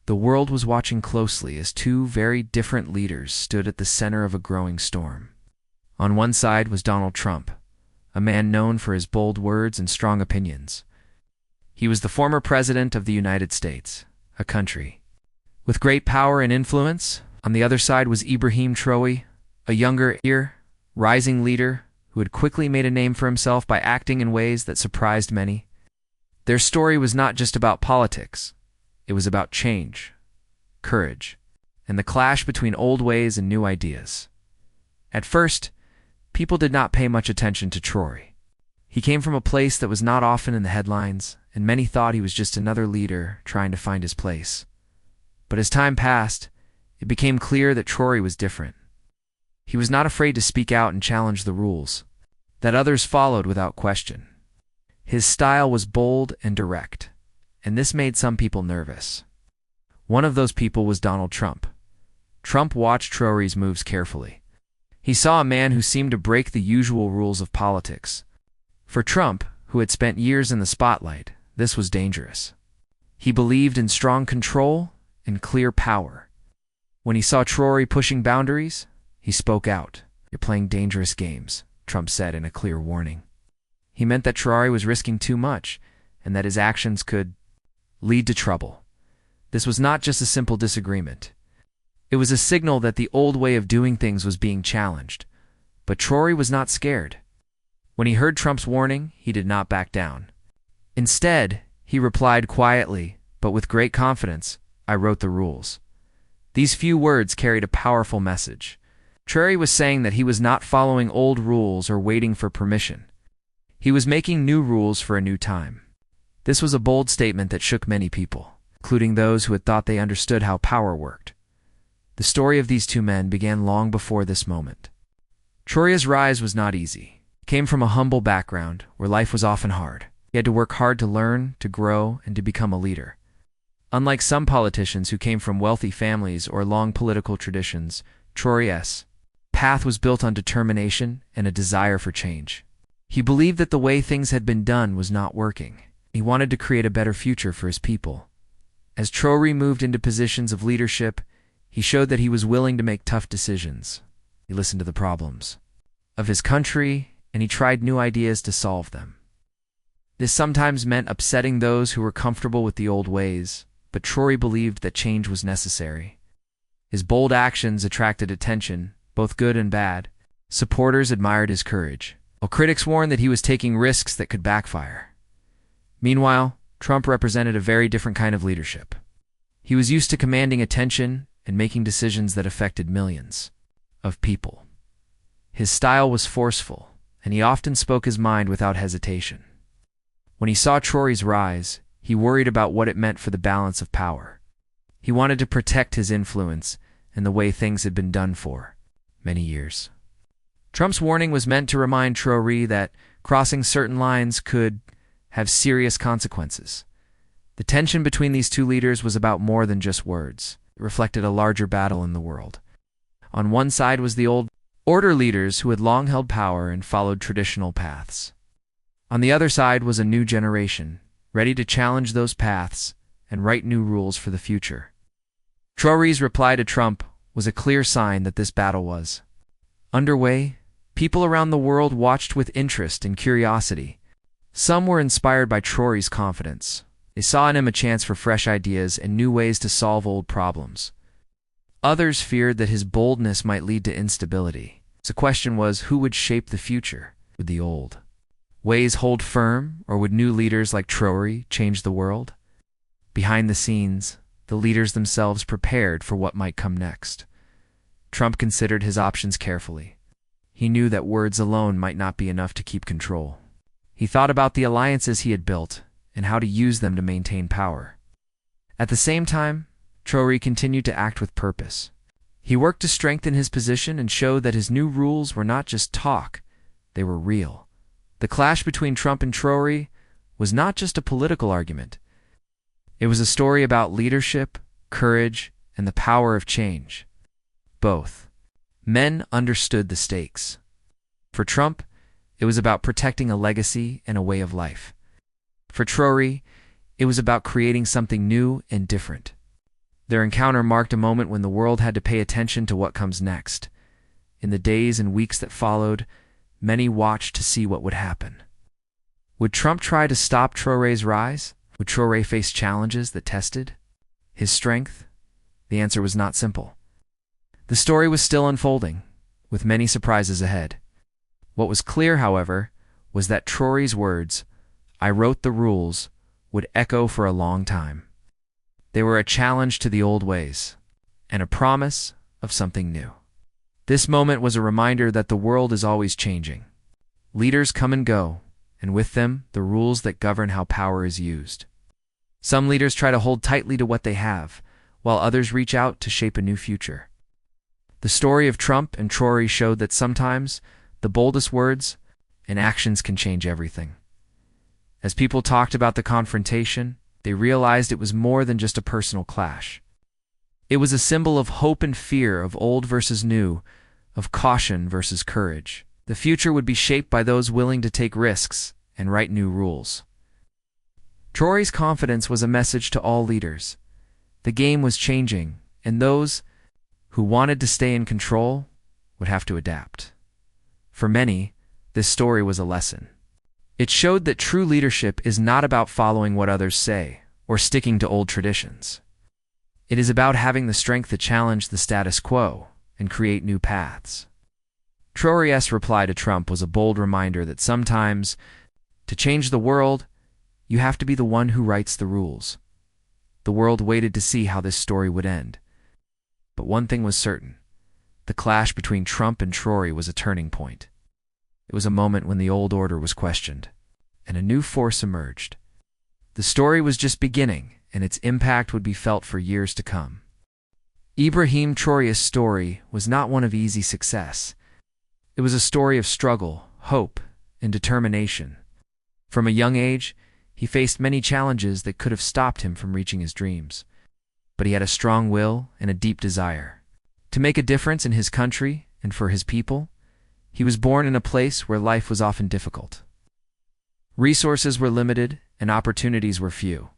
The world was watching closely as two very different leaders stood at the center of a growing storm. On one side was Donald Trump, a man known for his bold words and strong opinions. He was the former president of the United States, a country with great power and influence. On the other side was Traoré, a younger, rising leader who had quickly made a name for himself by acting in ways that surprised many. Their story was not just about politics. It was about change, courage, and the clash between old ways and new ideas. At first, people did not pay much attention to Traoré. He came from a place that was not often in the headlines, and many thought he was just another leader trying to find his place. But as time passed, it became clear that Traoré was different. He was not afraid to speak out and challenge the rules that others followed without question. His style was bold and direct, and this made some people nervous. One of those people was Donald Trump. Trump watched Traoré's moves carefully. He saw a man who seemed to break the usual rules of politics. For Trump, who had spent years in the spotlight, this was dangerous. He believed in strong control and clear power. When he saw Traoré pushing boundaries, he spoke out. "You're playing dangerous games," Trump said in a clear warning. He meant that Traoré was risking too much and that his actions could lead to trouble. This was not just a simple disagreement. It was a signal that the old way of doing things was being challenged. But Traoré was not scared. When he heard Trump's warning, he did not back down. Instead, he replied quietly, but with great confidence, "I wrote the rules." These few words carried a powerful message. Traoré was saying that he was not following old rules or waiting for permission. He was making new rules for a new time. This was a bold statement that shook many people, including those who had thought they understood how power worked. The story of these two men began long before this moment. Traoré's rise was not easy. He came from a humble background where life was often hard. He had to work hard to learn, to grow, and to become a leader. Unlike some politicians who came from wealthy families or long political traditions, Traoré's path was built on determination and a desire for change. He believed that the way things had been done was not working. He wanted to create a better future for his people. As Traoré moved into positions of leadership, he showed that he was willing to make tough decisions. He listened to the problems of his country, and he tried new ideas to solve them. This sometimes meant upsetting those who were comfortable with the old ways, but Traoré believed that change was necessary. His bold actions attracted attention, both good and bad. Supporters admired his courage, while critics warned that he was taking risks that could backfire. Meanwhile, Trump represented a very different kind of leadership. He was used to commanding attention and making decisions that affected millions of people. His style was forceful, and he often spoke his mind without hesitation. When he saw Traoré's rise, he worried about what it meant for the balance of power. He wanted to protect his influence and the way things had been done for many years. Trump's warning was meant to remind Traoré that crossing certain lines could have serious consequences. The tension between these two leaders was about more than just words. It reflected a larger battle in the world. On one side was the old order leaders who had long held power and followed traditional paths. On the other side was a new generation, ready to challenge those paths and write new rules for the future. Traoré's reply to Trump was a clear sign that this battle was underway. People around the world watched with interest and curiosity. Some were inspired by Traoré's confidence. They saw in him a chance for fresh ideas and new ways to solve old problems. Others feared that his boldness might lead to instability. The question was, who would shape the future? Would the old ways hold firm, or would new leaders like Traoré change the world? Behind the scenes, the leaders themselves prepared for what might come next. Trump considered his options carefully. He knew that words alone might not be enough to keep control. He thought about the alliances he had built and how to use them to maintain power. At the same time, Traoré continued to act with purpose. He worked to strengthen his position and show that his new rules were not just talk, they were real. The clash between Trump and Traoré was not just a political argument. It was a story about leadership, courage, and the power of change. Both men understood the stakes. For Trump, it was about protecting a legacy and a way of life. For Traoré, it was about creating something new and different. Their encounter marked a moment when the world had to pay attention to what comes next. In the days and weeks that followed, many watched to see what would happen. Would Trump try to stop Traoré's rise? Would Traoré face challenges that tested his strength? The answer was not simple. The story was still unfolding, with many surprises ahead. What was clear, however, was that Traoré's words, "I wrote the rules," would echo for a long time. They were a challenge to the old ways, and a promise of something new. This moment was a reminder that the world is always changing. Leaders come and go, and with them, the rules that govern how power is used. Some leaders try to hold tightly to what they have, while others reach out to shape a new future. The story of Trump and Traoré showed that sometimes the boldest words and actions can change everything. As people talked about the confrontation, they realized it was more than just a personal clash. It was a symbol of hope and fear, of old versus new, of caution versus courage. The future would be shaped by those willing to take risks and write new rules. Traoré's confidence was a message to all leaders. The game was changing, and those who wanted to stay in control would have to adapt. For many, this story was a lesson. It showed that true leadership is not about following what others say or sticking to old traditions. It is about having the strength to challenge the status quo and create new paths. Traoré's reply to Trump was a bold reminder that sometimes, to change the world, you have to be the one who writes the rules. The world waited to see how this story would end. But one thing was certain. The clash between Trump and Traoré was a turning point. It was a moment when the old order was questioned, and a new force emerged. The story was just beginning, and its impact would be felt for years to come. Ibrahim Traoré's story was not one of easy success. It was a story of struggle, hope, and determination. From a young age, he faced many challenges that could have stopped him from reaching his dreams. But he had a strong will and a deep desire to make a difference in his country and for his people. He was born in a place where life was often difficult. Resources were limited and opportunities were few.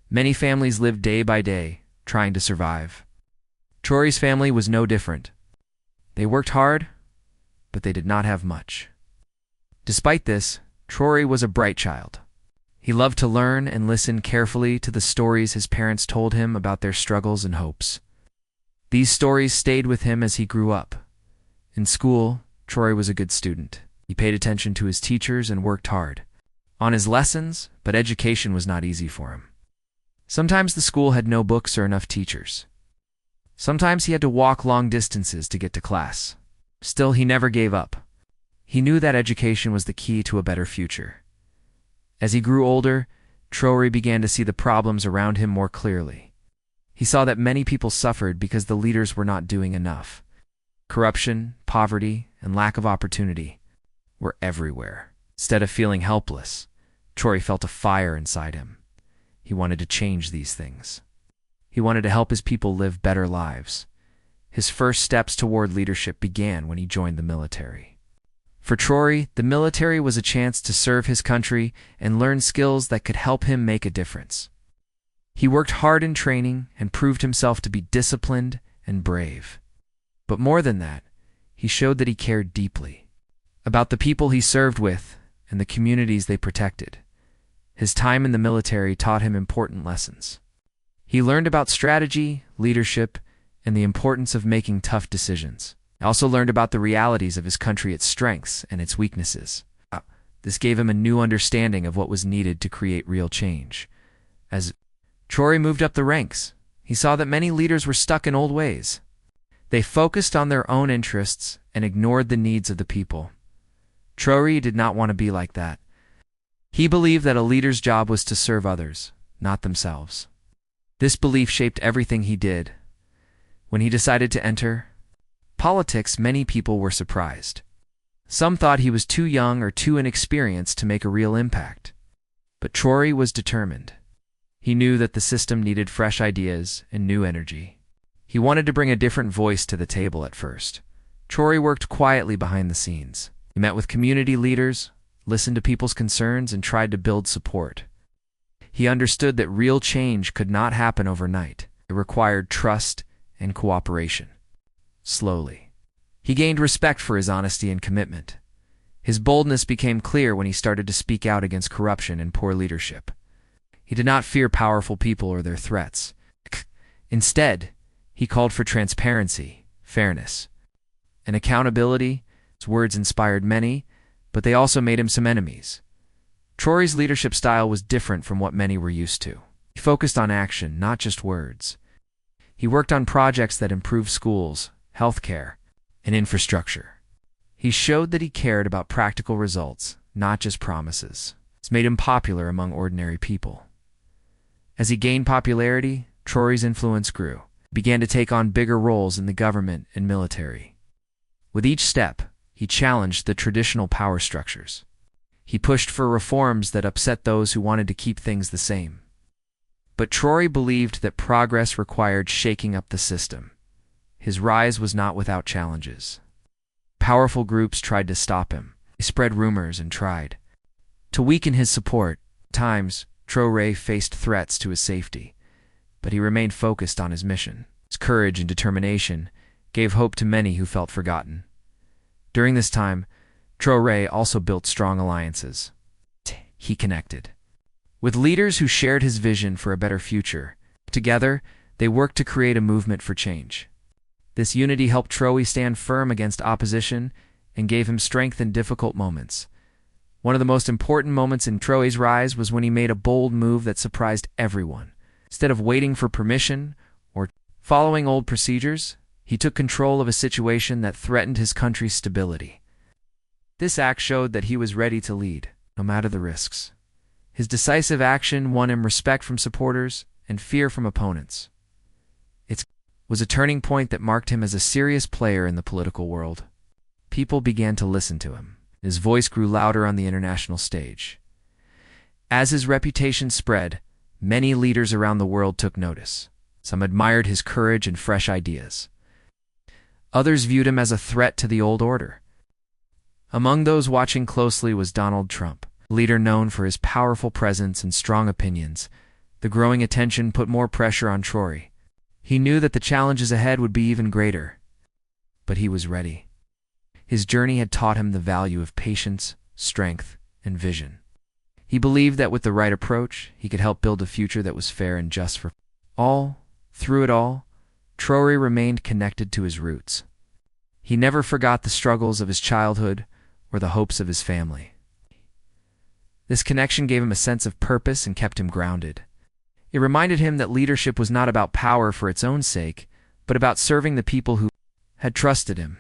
Many families lived day by day, trying to survive. Traoré's family was no different. They worked hard, but they did not have much. Despite this, Traoré was a bright child. He loved to learn and listen carefully to the stories his parents told him about their struggles and hopes. These stories stayed with him as he grew up. In school, Traoré was a good student. He paid attention to his teachers and worked hard on his lessons, but education was not easy for him. Sometimes the school had no books or enough teachers. Sometimes he had to walk long distances to get to class. Still, he never gave up. He knew that education was the key to a better future. As he grew older, Traoré began to see the problems around him more clearly. He saw that many people suffered because the leaders were not doing enough. Corruption, poverty, and lack of opportunity were everywhere. Instead of feeling helpless, Traoré felt a fire inside him. He wanted to change these things. He wanted to help his people live better lives. His first steps toward leadership began when he joined the military. For Traoré, the military was a chance to serve his country and learn skills that could help him make a difference. He worked hard in training and proved himself to be disciplined and brave. But more than that, he showed that he cared deeply about the people he served with and the communities they protected. His time in the military taught him important lessons. He learned about strategy, leadership, and the importance of making tough decisions. He also learned about the realities of his country, its strengths and its weaknesses. This gave him a new understanding of what was needed to create real change. As Traoré moved up the ranks, he saw that many leaders were stuck in old ways. They focused on their own interests and ignored the needs of the people. Traoré did not want to be like that. He believed that a leader's job was to serve others, not themselves. This belief shaped everything he did. When he decided to enter politics, many people were surprised. Some thought he was too young or too inexperienced to make a real impact. But Traoré was determined. He knew that the system needed fresh ideas and new energy. He wanted to bring a different voice to the table at first. Traoré worked quietly behind the scenes. He met with community leaders, listened to people's concerns, and tried to build support. He understood that real change could not happen overnight. It required trust and cooperation. Slowly, he gained respect for his honesty and commitment. His boldness became clear when he started to speak out against corruption and poor leadership. He did not fear powerful people or their threats. Instead, he called for transparency, fairness, and accountability. His words inspired many, but they also made him some enemies. Traoré's leadership style was different from what many were used to. He focused on action, not just words. He worked on projects that improved schools, healthcare, and infrastructure. He showed that he cared about practical results, not just promises. This made him popular among ordinary people. As he gained popularity, Traoré's influence grew. He began to take on bigger roles in the government and military. With each step, he challenged the traditional power structures. He pushed for reforms that upset those who wanted to keep things the same. But Traoré believed that progress required shaking up the system. His rise was not without challenges. Powerful groups tried to stop him. They spread rumors and tried to weaken his support. At times, Traoré faced threats to his safety, but he remained focused on his mission. His courage and determination gave hope to many who felt forgotten. During this time, Traoré also built strong alliances. He connected with leaders who shared his vision for a better future. Together, they worked to create a movement for change. This unity helped Traoré stand firm against opposition and gave him strength in difficult moments. One of the most important moments in Traoré's rise was when he made a bold move that surprised everyone. Instead of waiting for permission or following old procedures, he took control of a situation that threatened his country's stability. This act showed that he was ready to lead, no matter the risks. His decisive action won him respect from supporters and fear from opponents. It was a turning point that marked him as a serious player in the political world. People began to listen to him. His voice grew louder on the international stage. As his reputation spread, many leaders around the world took notice. Some admired his courage and fresh ideas. Others viewed him as a threat to the old order. Among those watching closely was Donald Trump, a leader known for his powerful presence and strong opinions. The growing attention put more pressure on Traoré. He knew that the challenges ahead would be even greater, but he was ready. His journey had taught him the value of patience, strength, and vision. He believed that with the right approach, he could help build a future that was fair and just for all. Through it all, Traoré remained connected to his roots. He never forgot the struggles of his childhood or the hopes of his family. This connection gave him a sense of purpose and kept him grounded. It reminded him that leadership was not about power for its own sake, but about serving the people who had trusted him.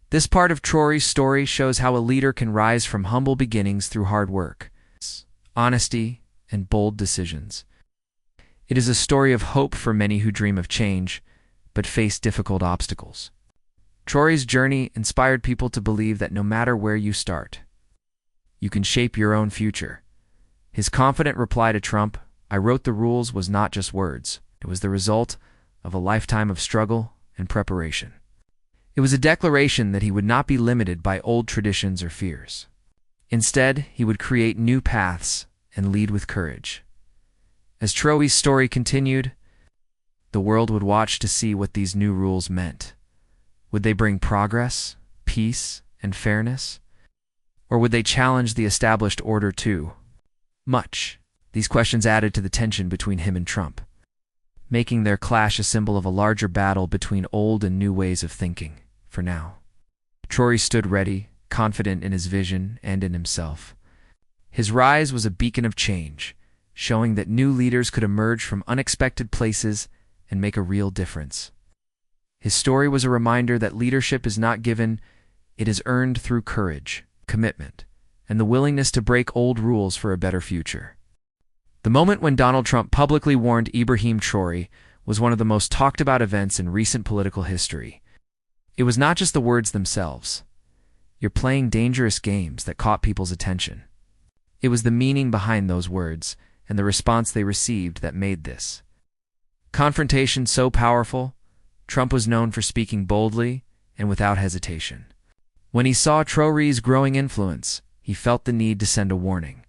This part of Traoré's story shows how a leader can rise from humble beginnings through hard work, honesty, and bold decisions. It is a story of hope for many who dream of change, but face difficult obstacles. Traoré's journey inspired people to believe that no matter where you start, you can shape your own future. His confident reply to Trump, "I wrote the rules," was not just words. It was the result of a lifetime of struggle and preparation. It was a declaration that he would not be limited by old traditions or fears. Instead, he would create new paths and lead with courage. As Traoré's story continued, the world would watch to see what these new rules meant. Would they bring progress, peace, and fairness? Or would they challenge the established order too much? These questions added to the tension between him and Trump, making their clash a symbol of a larger battle between old and new ways of thinking. For now, Traoré stood ready, confident in his vision and in himself. His rise was a beacon of change, showing that new leaders could emerge from unexpected places and make a real difference. His story was a reminder that leadership is not given, it is earned through courage, commitment, and the willingness to break old rules for a better future. The moment when Donald Trump publicly warned Ibrahim Traoré was one of the most talked about events in recent political history. It was not just the words themselves. "You're playing dangerous games," that caught people's attention. It was the meaning behind those words and the response they received that made this confrontation so powerful. Trump was known for speaking boldly and without hesitation. When he saw Traoré's growing influence, he felt the need to send a warning.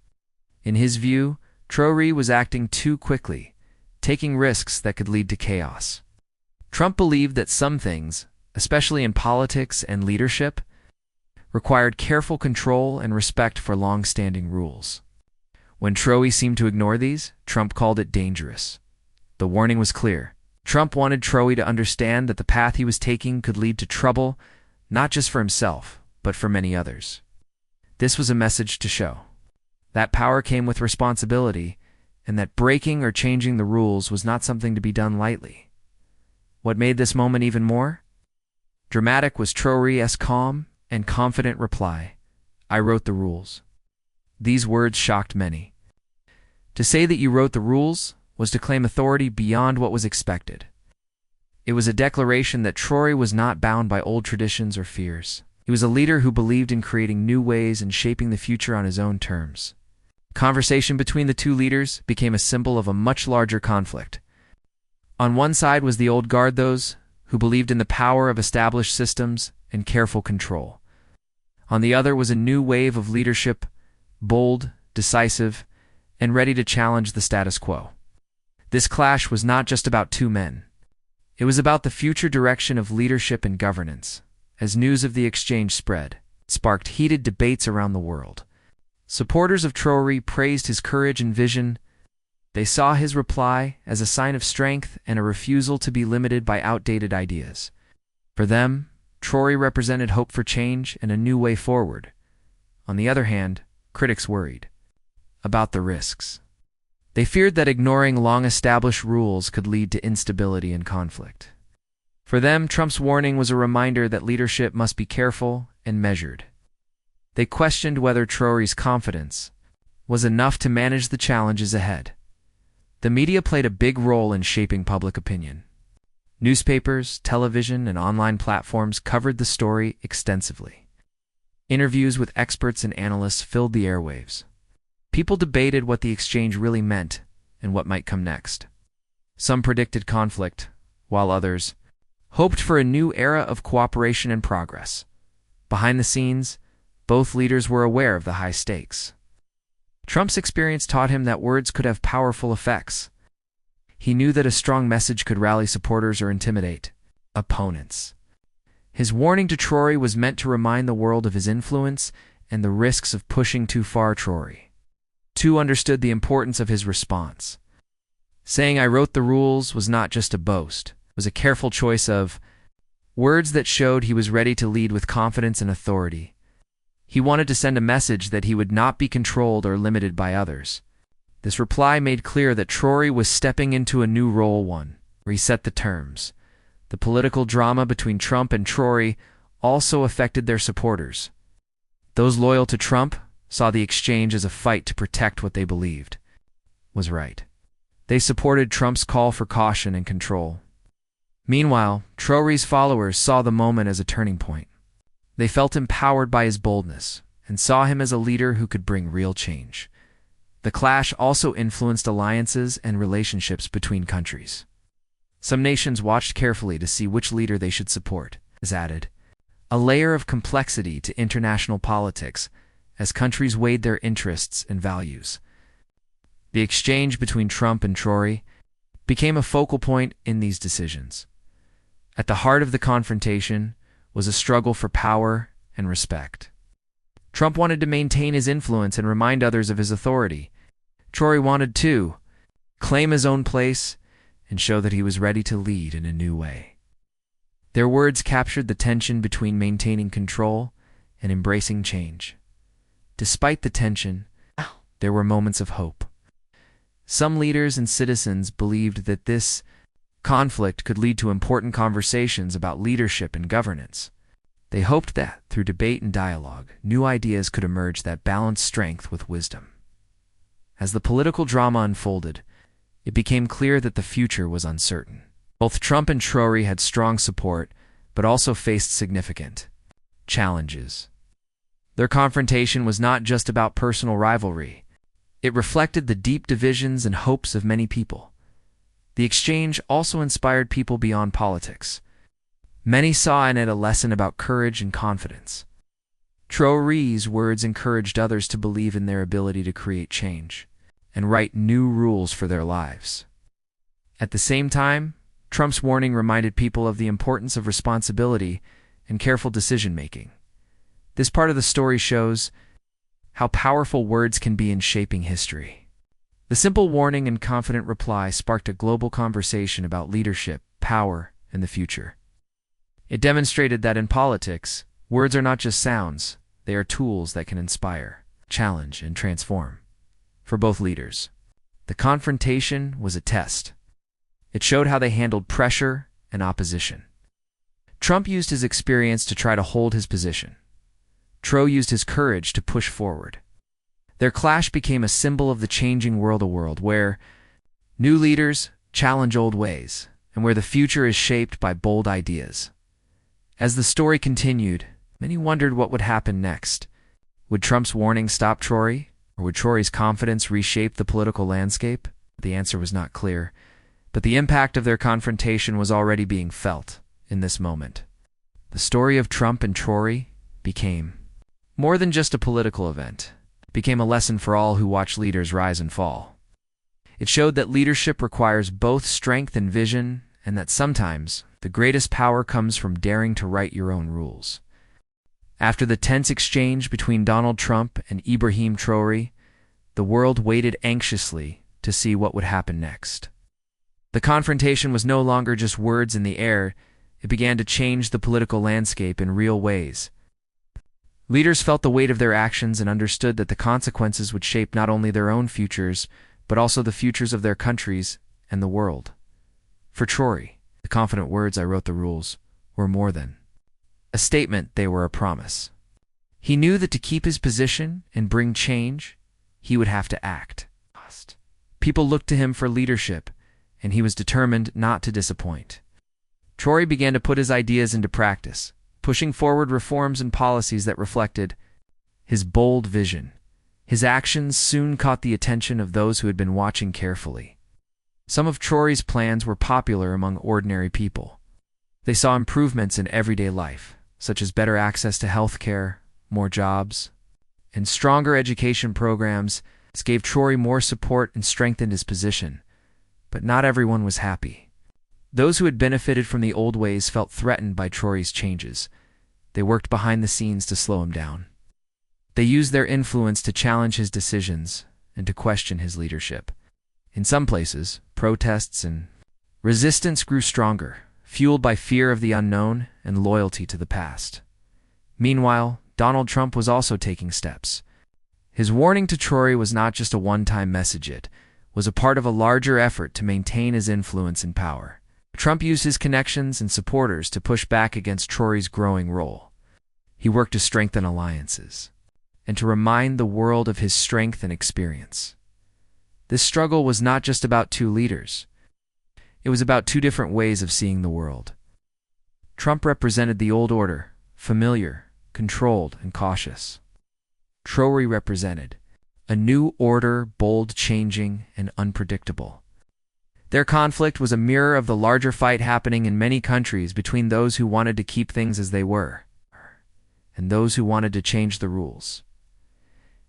In his view, Traoré was acting too quickly, taking risks that could lead to chaos. Trump believed that some things, especially in politics and leadership, required careful control and respect for long-standing rules. When Traoré seemed to ignore these, Trump called it dangerous. The warning was clear. Trump wanted Traoré to understand that the path he was taking could lead to trouble, not just for himself, but for many others. This was a message to show that power came with responsibility, and that breaking or changing the rules was not something to be done lightly. What made this moment even more dramatic was Traoré's calm and confident reply, "I wrote the rules." These words shocked many. To say that you wrote the rules was to claim authority beyond what was expected. It was a declaration that Traoré was not bound by old traditions or fears. He was a leader who believed in creating new ways and shaping the future on his own terms. Conversation between the two leaders became a symbol of a much larger conflict. On one side was the old guard, those who believed in the power of established systems and careful control. On the other was a new wave of leadership, bold, decisive, and ready to challenge the status quo. This clash was not just about two men. It was about the future direction of leadership and governance. As news of the exchange spread, it sparked heated debates around the world. Supporters of Traoré praised his courage and vision. They saw his reply as a sign of strength and a refusal to be limited by outdated ideas. For them, Traoré represented hope for change and a new way forward. On the other hand, critics worried about the risks. They feared that ignoring long-established rules could lead to instability and conflict. For them, Trump's warning was a reminder that leadership must be careful and measured. They questioned whether Traoré's confidence was enough to manage the challenges ahead. The media played a big role in shaping public opinion. Newspapers, television, and online platforms covered the story extensively. Interviews with experts and analysts filled the airwaves. People debated what the exchange really meant and what might come next. Some predicted conflict, while others hoped for a new era of cooperation and progress. Behind the scenes, both leaders were aware of the high stakes. Trump's experience taught him that words could have powerful effects. He knew that a strong message could rally supporters or intimidate opponents. His warning to Traoré was meant to remind the world of his influence and the risks of pushing too far. Traoré, too, understood the importance of his response. Saying "I wrote the rules" was not just a boast. It was a careful choice of words that showed he was ready to lead with confidence and authority. He wanted to send a message that he would not be controlled or limited by others. This reply made clear that Traoré was stepping into a new role, one where he set the terms. The political drama between Trump and Traoré also affected their supporters. Those loyal to Trump saw the exchange as a fight to protect what they believed was right. They supported Trump's call for caution and control. Meanwhile, Traoré's followers saw the moment as a turning point. They felt empowered by his boldness and saw him as a leader who could bring real change. The clash also influenced alliances and relationships between countries. Some nations watched carefully to see which leader they should support. This added a layer of complexity to international politics as countries weighed their interests and values. The exchange between Trump and Traoré became a focal point in these decisions. At the heart of the confrontation was a struggle for power and respect. Trump wanted to maintain his influence and remind others of his authority. Traoré wanted to claim his own place and show that he was ready to lead in a new way. Their words captured the tension between maintaining control and embracing change. Despite the tension, there were moments of hope. Some leaders and citizens believed that this conflict could lead to important conversations about leadership and governance. They hoped that, through debate and dialogue, new ideas could emerge that balanced strength with wisdom. As the political drama unfolded, it became clear that the future was uncertain. Both Trump and Traoré had strong support, but also faced significant challenges. Their confrontation was not just about personal rivalry. It reflected the deep divisions and hopes of many people. The exchange also inspired people beyond politics. Many saw in it a lesson about courage and confidence. Traoré's words encouraged others to believe in their ability to create change and write new rules for their lives. At the same time, Trump's warning reminded people of the importance of responsibility and careful decision-making. This part of the story shows how powerful words can be in shaping history. The simple warning and confident reply sparked a global conversation about leadership, power, and the future. It demonstrated that in politics, words are not just sounds, they are tools that can inspire, challenge, and transform. For both leaders, the confrontation was a test. It showed how they handled pressure and opposition. Trump used his experience to try to hold his position. Traoré used his courage to push forward. Their clash became a symbol of the changing world, a world where new leaders challenge old ways, and where the future is shaped by bold ideas. As the story continued, many wondered what would happen next. Would Trump's warning stop Traoré, or would Traoré's confidence reshape the political landscape? The answer was not clear, but the impact of their confrontation was already being felt in this moment. The story of Trump and Traoré became more than just a political event. It became a lesson for all who watch leaders rise and fall. It showed that leadership requires both strength and vision, and that sometimes the greatest power comes from daring to write your own rules. After the tense exchange between Donald Trump and Ibrahim Traoré, the world waited anxiously to see what would happen next. The confrontation was no longer just words in the air. It began to change the political landscape in real ways. Leaders felt the weight of their actions and understood that the consequences would shape not only their own futures, but also the futures of their countries and the world. For Traoré, the confident words "I wrote the rules" were more than a statement, they were a promise. He knew that to keep his position and bring change, he would have to act. People looked to him for leadership, and he was determined not to disappoint. Traoré began to put his ideas into practice, pushing forward reforms and policies that reflected his bold vision. His actions soon caught the attention of those who had been watching carefully. Some of Traoré's plans were popular among ordinary people. They saw improvements in everyday life, such as better access to health care, more jobs, and stronger education programs. This gave Traoré more support and strengthened his position. But not everyone was happy. Those who had benefited from the old ways felt threatened by Traoré's changes. They worked behind the scenes to slow him down. They used their influence to challenge his decisions and to question his leadership. In some places, protests and resistance grew stronger, fueled by fear of the unknown and loyalty to the past. Meanwhile, Donald Trump was also taking steps. His warning to Traoré was not just a one-time message, it was a part of a larger effort to maintain his influence and power. Trump used his connections and supporters to push back against Traoré's growing role. He worked to strengthen alliances and to remind the world of his strength and experience. This struggle was not just about two leaders. It was about two different ways of seeing the world. Trump represented the old order, familiar, controlled, and cautious. Traoré represented a new order, bold, changing, and unpredictable. Their conflict was a mirror of the larger fight happening in many countries between those who wanted to keep things as they were and those who wanted to change the rules.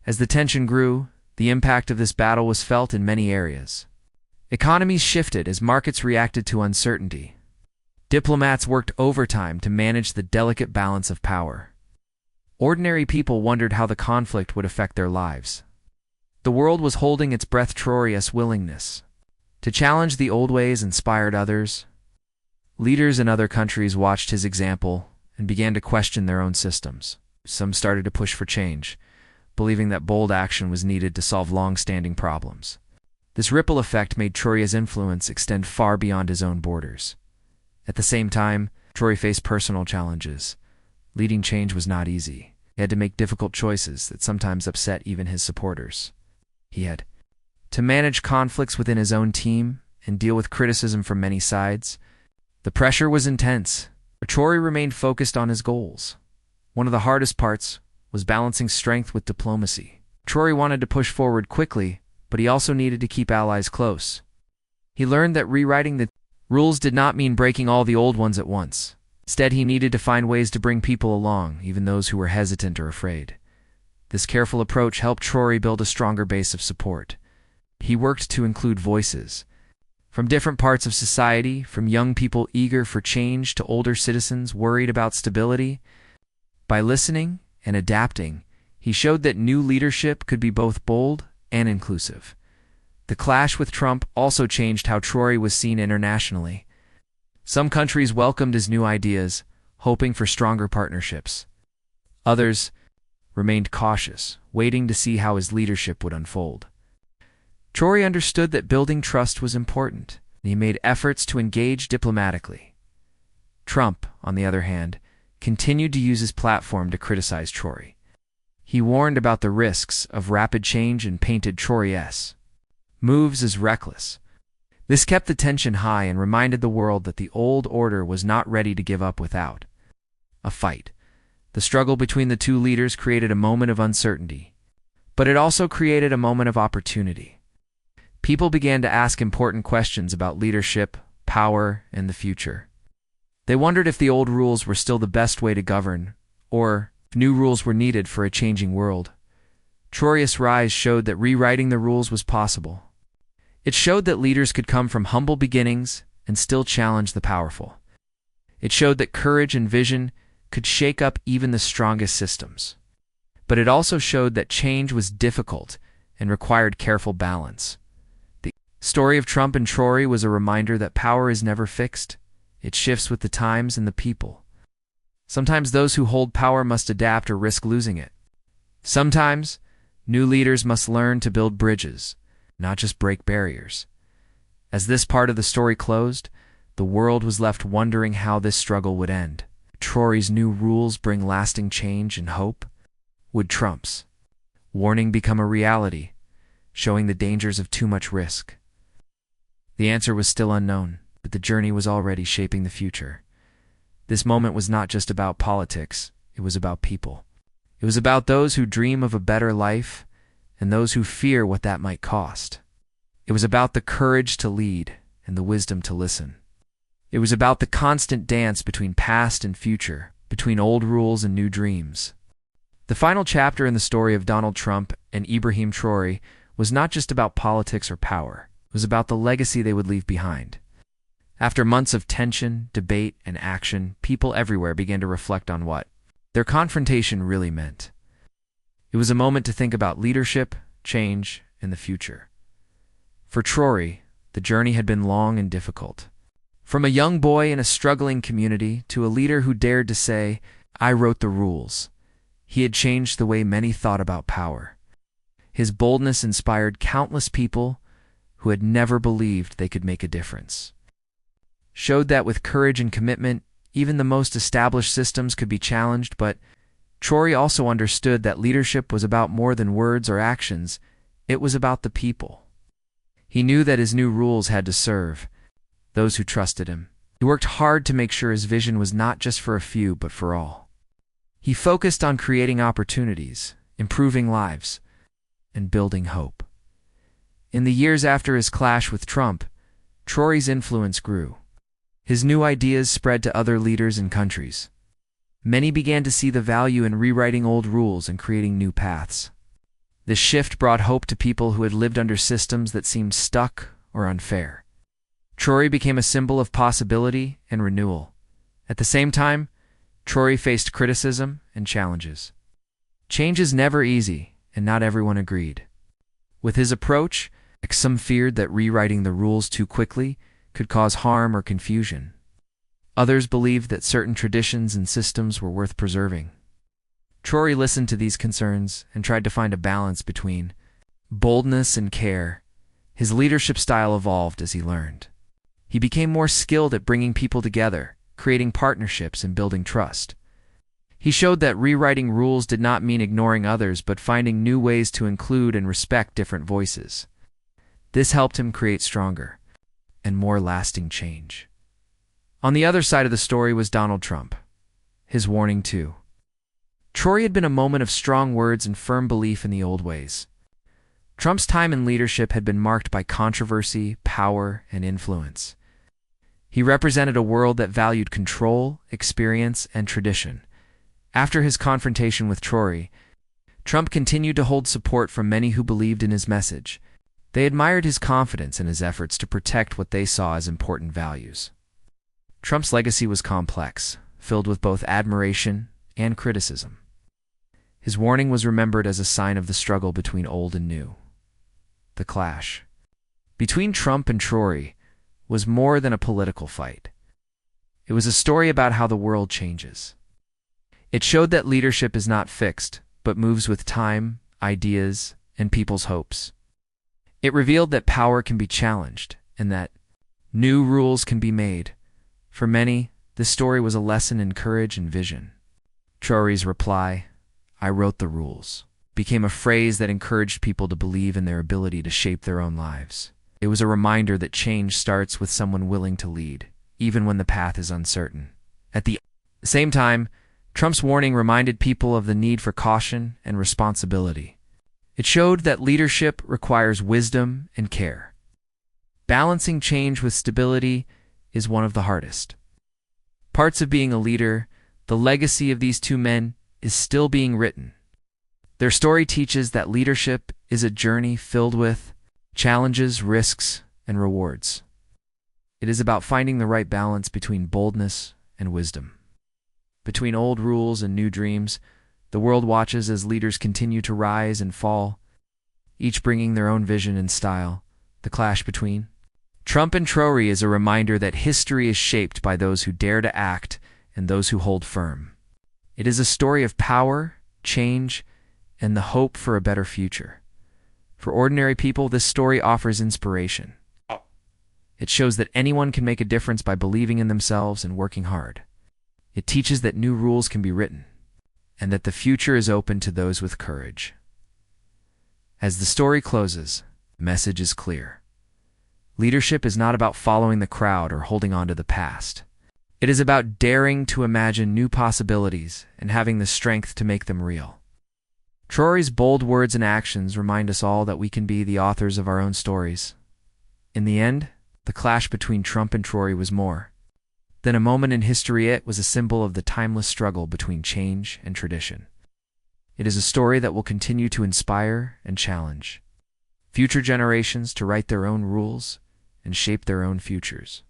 As the tension grew, the impact of this battle was felt in many areas. Economies shifted as markets reacted to uncertainty. Diplomats worked overtime to manage the delicate balance of power. Ordinary people wondered how the conflict would affect their lives. The world was holding its breath. Traoré's willingness to challenge the old ways inspired others. Leaders in other countries watched his example and began to question their own systems. Some started to push for change, believing that bold action was needed to solve long-standing problems. This ripple effect made Traoré's influence extend far beyond his own borders. At the same time, Traoré faced personal challenges. Leading change was not easy. He had to make difficult choices that sometimes upset even his supporters. He had to manage conflicts within his own team and deal with criticism from many sides. The pressure was intense, but Traoré remained focused on his goals. One of the hardest parts was balancing strength with diplomacy. Traoré wanted to push forward quickly, but he also needed to keep allies close. He learned that rewriting the rules did not mean breaking all the old ones at once. Instead, he needed to find ways to bring people along, even those who were hesitant or afraid. This careful approach helped Traoré build a stronger base of support. He worked to include voices From different parts of society, from young people eager for change to older citizens worried about stability. By listening and adapting, he showed that new leadership could be both bold and inclusive. The clash with Trump also changed how Traoré was seen internationally. Some countries welcomed his new ideas, hoping for stronger partnerships. Others remained cautious, waiting to see how his leadership would unfold. Traoré understood that building trust was important, and he made efforts to engage diplomatically. Trump, on the other hand, continued to use his platform to criticize Traoré. He warned about the risks of rapid change and painted Traoré's moves as reckless. This kept the tension high and reminded the world that the old order was not ready to give up without a fight. The struggle between the two leaders created a moment of uncertainty, but it also created a moment of opportunity. People began to ask important questions about leadership, power, and the future. They wondered if the old rules were still the best way to govern, or if new rules were needed for a changing world. Traoré's rise showed that rewriting the rules was possible. It showed that leaders could come from humble beginnings and still challenge the powerful. It showed that courage and vision could shake up even the strongest systems. But it also showed that change was difficult and required careful balance. The story of Trump and Traoré was a reminder that power is never fixed. It shifts with the times and the people. Sometimes those who hold power must adapt or risk losing it. Sometimes, new leaders must learn to build bridges, not just break barriers. As this part of the story closed, the world was left wondering how this struggle would end. Traoré's new rules bring lasting change and hope? Would Trump's warning become a reality, showing the dangers of too much risk? The answer was still unknown, but the journey was already shaping the future. This moment was not just about politics, it was about people. It was about those who dream of a better life and those who fear what that might cost. It was about the courage to lead and the wisdom to listen. It was about the constant dance between past and future, between old rules and new dreams. The final chapter in the story of Donald Trump and Ibrahim Traoré was not just about politics or power. It was about the legacy they would leave behind. After months of tension, debate, and action, people everywhere began to reflect on what their confrontation really meant. It was a moment to think about leadership, change, and the future. For Traoré, the journey had been long and difficult. From a young boy in a struggling community to a leader who dared to say, "I wrote the rules," he had changed the way many thought about power. His boldness inspired countless people who had never believed they could make a difference. Showed that with courage and commitment, even the most established systems could be challenged, but Traoré also understood that leadership was about more than words or actions. It was about the people. He knew that his new rules had to serve those who trusted him. He worked hard to make sure his vision was not just for a few, but for all. He focused on creating opportunities, improving lives, and building hope. In the years after his clash with Trump, Traoré's influence grew. His new ideas spread to other leaders and countries. Many began to see the value in rewriting old rules and creating new paths. This shift brought hope to people who had lived under systems that seemed stuck or unfair. Traoré became a symbol of possibility and renewal. At the same time, Traoré faced criticism and challenges. Change is never easy, and not everyone agreed. With his approach, some feared that rewriting the rules too quickly could cause harm or confusion. Others believed that certain traditions and systems were worth preserving. Traoré listened to these concerns and tried to find a balance between boldness and care. His leadership style evolved as he learned. He became more skilled at bringing people together, creating partnerships and building trust. He showed that rewriting rules did not mean ignoring others, but finding new ways to include and respect different voices. This helped him create stronger and more lasting change. On the other side of the story was Donald Trump. His warning too. Traoré had been a moment of strong words and firm belief in the old ways. Trump's time in leadership had been marked by controversy, power, and influence. He represented a world that valued control, experience, and tradition. After his confrontation with Traoré, Trump continued to hold support from many who believed in his message. They admired his confidence and his efforts to protect what they saw as important values. Trump's legacy was complex, filled with both admiration and criticism. His warning was remembered as a sign of the struggle between old and new. The clash between Trump and Traoré was more than a political fight. It was a story about how the world changes. It showed that leadership is not fixed, but moves with time, ideas, and people's hopes. It revealed that power can be challenged and that new rules can be made. For many, this story was a lesson in courage and vision. Traoré's reply, "I wrote the rules," became a phrase that encouraged people to believe in their ability to shape their own lives. It was a reminder that change starts with someone willing to lead, even when the path is uncertain. At the same time, Trump's warning reminded people of the need for caution and responsibility. It showed that leadership requires wisdom and care. Balancing change with stability is one of the hardest parts of being a leader. The legacy of these two men is still being written. Their story teaches that leadership is a journey filled with challenges, risks, and rewards. It is about finding the right balance between boldness and wisdom. Between old rules and new dreams, the world watches as leaders continue to rise and fall, each bringing their own vision and style. The clash between Trump and Traoré is a reminder that history is shaped by those who dare to act and those who hold firm. It is a story of power, change, and the hope for a better future. For ordinary people, this story offers inspiration. It shows that anyone can make a difference by believing in themselves and working hard. It teaches that new rules can be written, and that the future is open to those with courage. As the story closes, the message is clear. Leadership is not about following the crowd or holding on to the past. It is about daring to imagine new possibilities and having the strength to make them real. Traoré's bold words and actions remind us all that we can be the authors of our own stories. In the end, the clash between Trump and Traoré was more than a moment in history. It was a symbol of the timeless struggle between change and tradition. It is a story that will continue to inspire and challenge future generations to write their own rules and shape their own futures.